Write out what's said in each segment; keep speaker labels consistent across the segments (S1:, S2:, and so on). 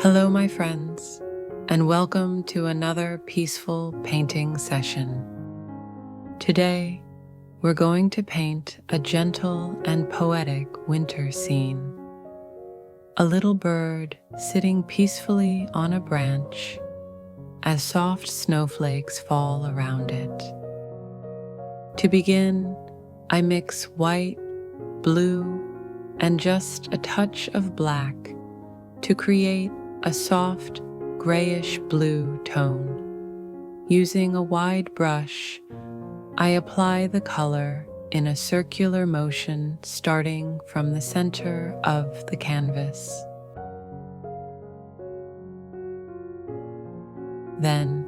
S1: Hello, my friends, and welcome to another peaceful painting session. Today, we're going to paint a gentle and poetic winter scene. A little bird sitting peacefully on a branch as soft snowflakes fall around it. To begin, I mix white, blue, and just a touch of black to create a soft, grayish-blue tone. Using a wide brush, I apply the color in a circular motion starting from the center of the canvas. Then,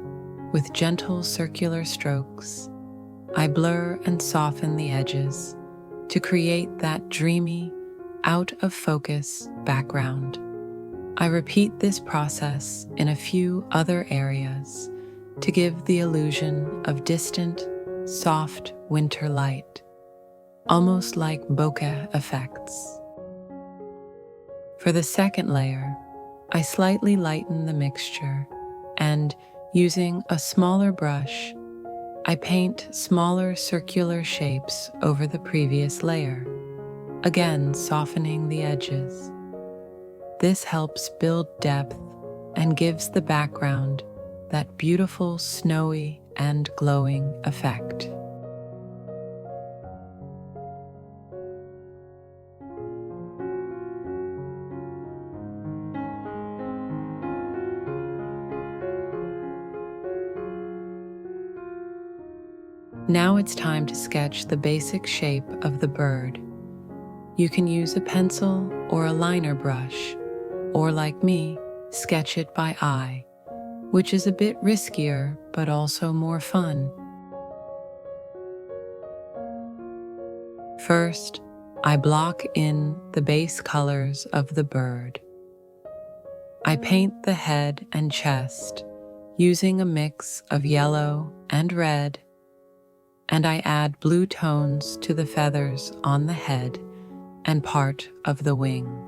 S1: with gentle circular strokes, I blur and soften the edges to create that dreamy, out-of-focus background. I repeat this process in a few other areas to give the illusion of distant, soft winter light, almost like bokeh effects. For the second layer, I slightly lighten the mixture and, using a smaller brush, I paint smaller circular shapes over the previous layer, again softening the edges. This helps build depth and gives the background that beautiful snowy and glowing effect. Now it's time to sketch the basic shape of the bird. You can use a pencil or a liner brush, or like me, sketch it by eye, which is a bit riskier but also more fun. First, I block in the base colors of the bird. I paint the head and chest using a mix of yellow and red, and I add blue tones to the feathers on the head and part of the wing.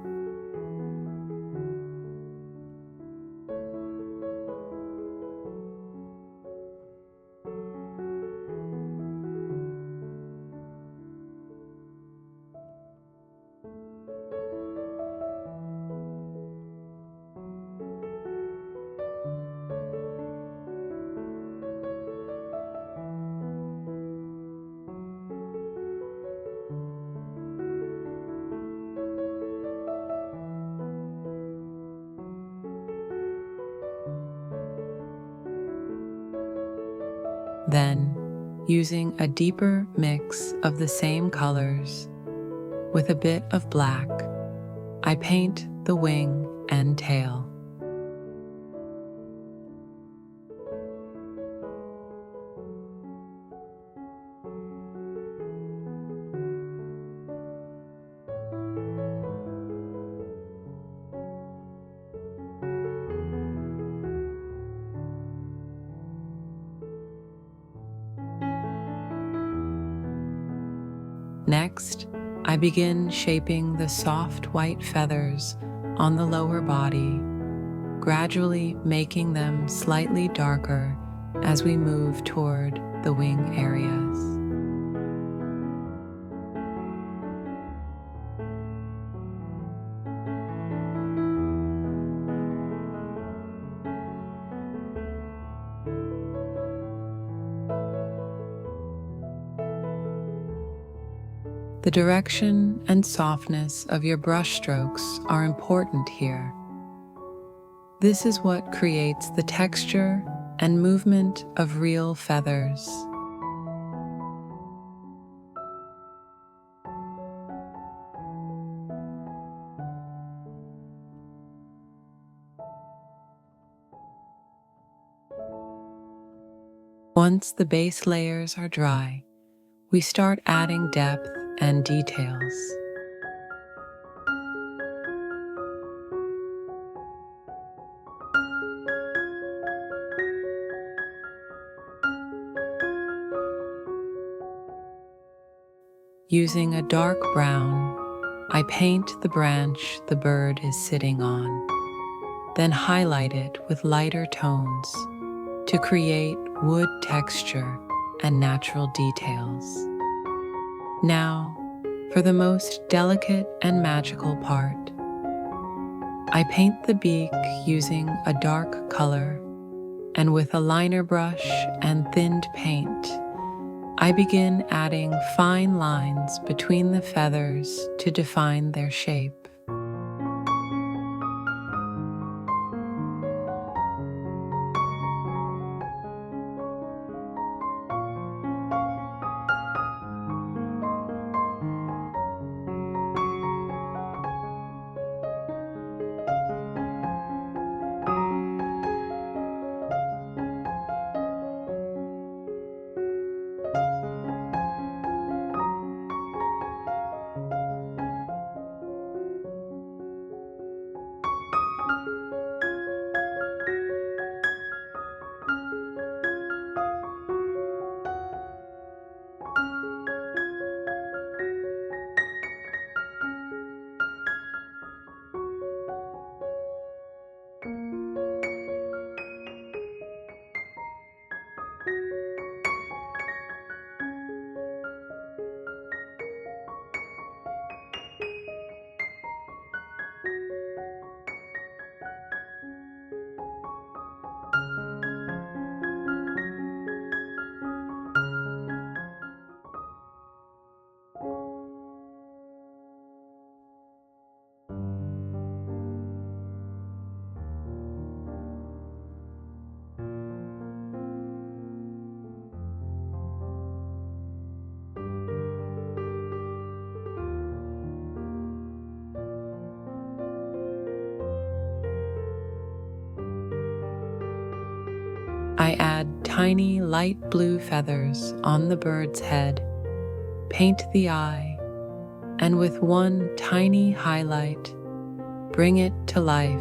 S1: Then, using a deeper mix of the same colors with a bit of black, I paint the wing and tail. Next, I begin shaping the soft white feathers on the lower body, gradually making them slightly darker as we move toward the wing areas. The direction and softness of your brush strokes are important here. This is what creates the texture and movement of real feathers. Once the base layers are dry, we start adding depth and details. Using a dark brown, I paint the branch the bird is sitting on. then highlight it with lighter tones to create wood texture and natural details. Now, for the most delicate and magical part, I paint the beak using a dark color, and with a liner brush and thinned paint, I begin adding fine lines between the feathers to define their shape. I add tiny light blue feathers on the bird's head, paint the eye, and with one tiny highlight, bring it to life.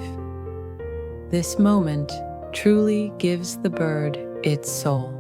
S1: This moment truly gives the bird its soul.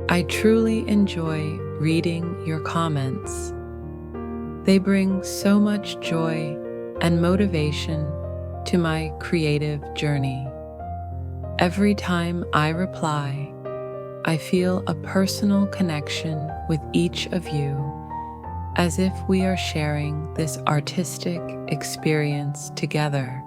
S1: I truly enjoy reading your comments. They bring so much joy and motivation to my creative journey. Every time I reply, I feel a personal connection with each of you, as if we are sharing this artistic experience together.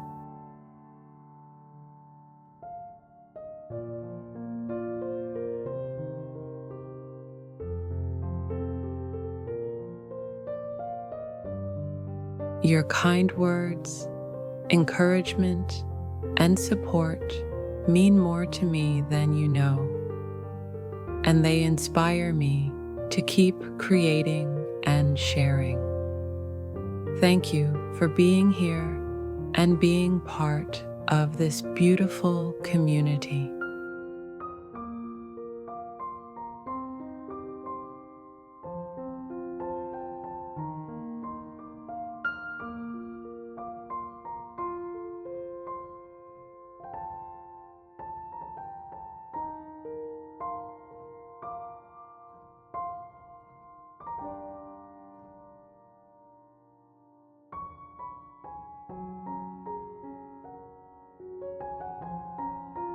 S1: Your kind words, encouragement, and support mean more to me than you know, and they inspire me to keep creating and sharing. Thank you for being here and being part of this beautiful community.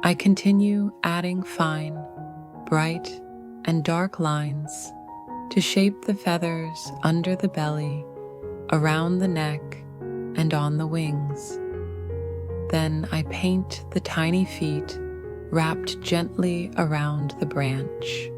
S1: I continue adding fine, bright, and dark lines to shape the feathers under the belly, around the neck, and on the wings. Then I paint the tiny feet wrapped gently around the branch.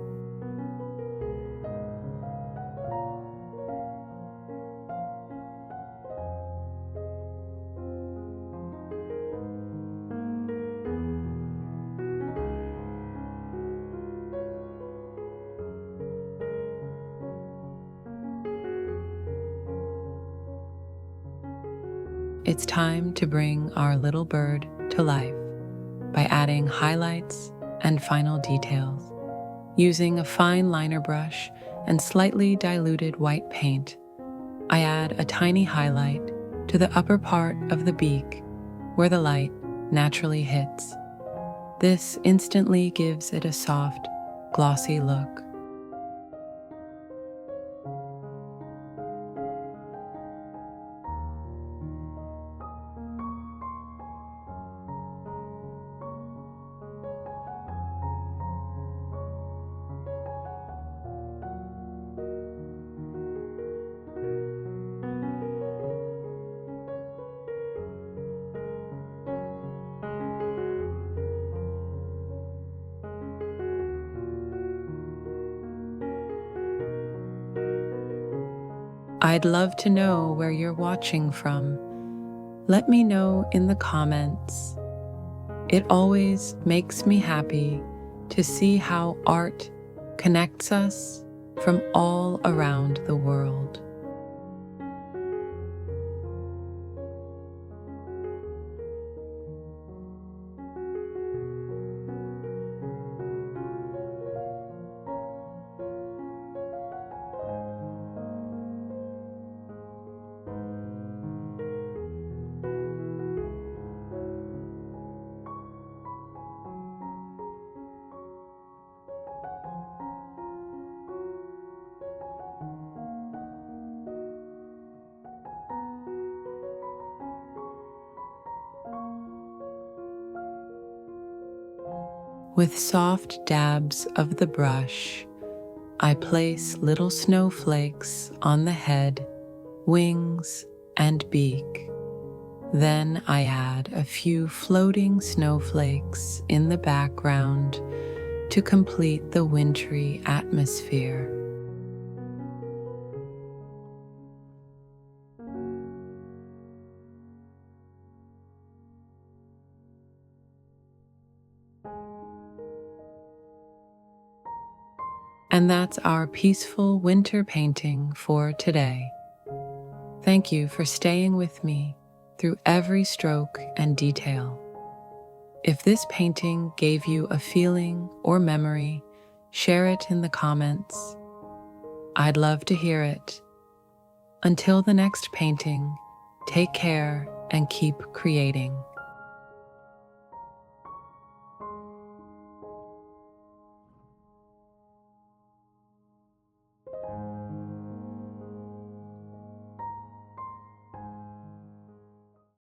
S1: It's time to bring our little bird to life by adding highlights and final details. Using a fine liner brush and slightly diluted white paint, I add a tiny highlight to the upper part of the beak where the light naturally hits. This instantly gives it a soft, glossy look. I'd love to know where you're watching from. Let me know in the comments. It always makes me happy to see how art connects us from all around the world. With soft dabs of the brush, I place little snowflakes on the head, wings, and beak. Then I add a few floating snowflakes in the background to complete the wintry atmosphere. And that's our peaceful winter painting for today. Thank you for staying with me through every stroke and detail. If this painting gave you a feeling or memory, share it in the comments. I'd love to hear it. Until the next painting, take care and keep creating.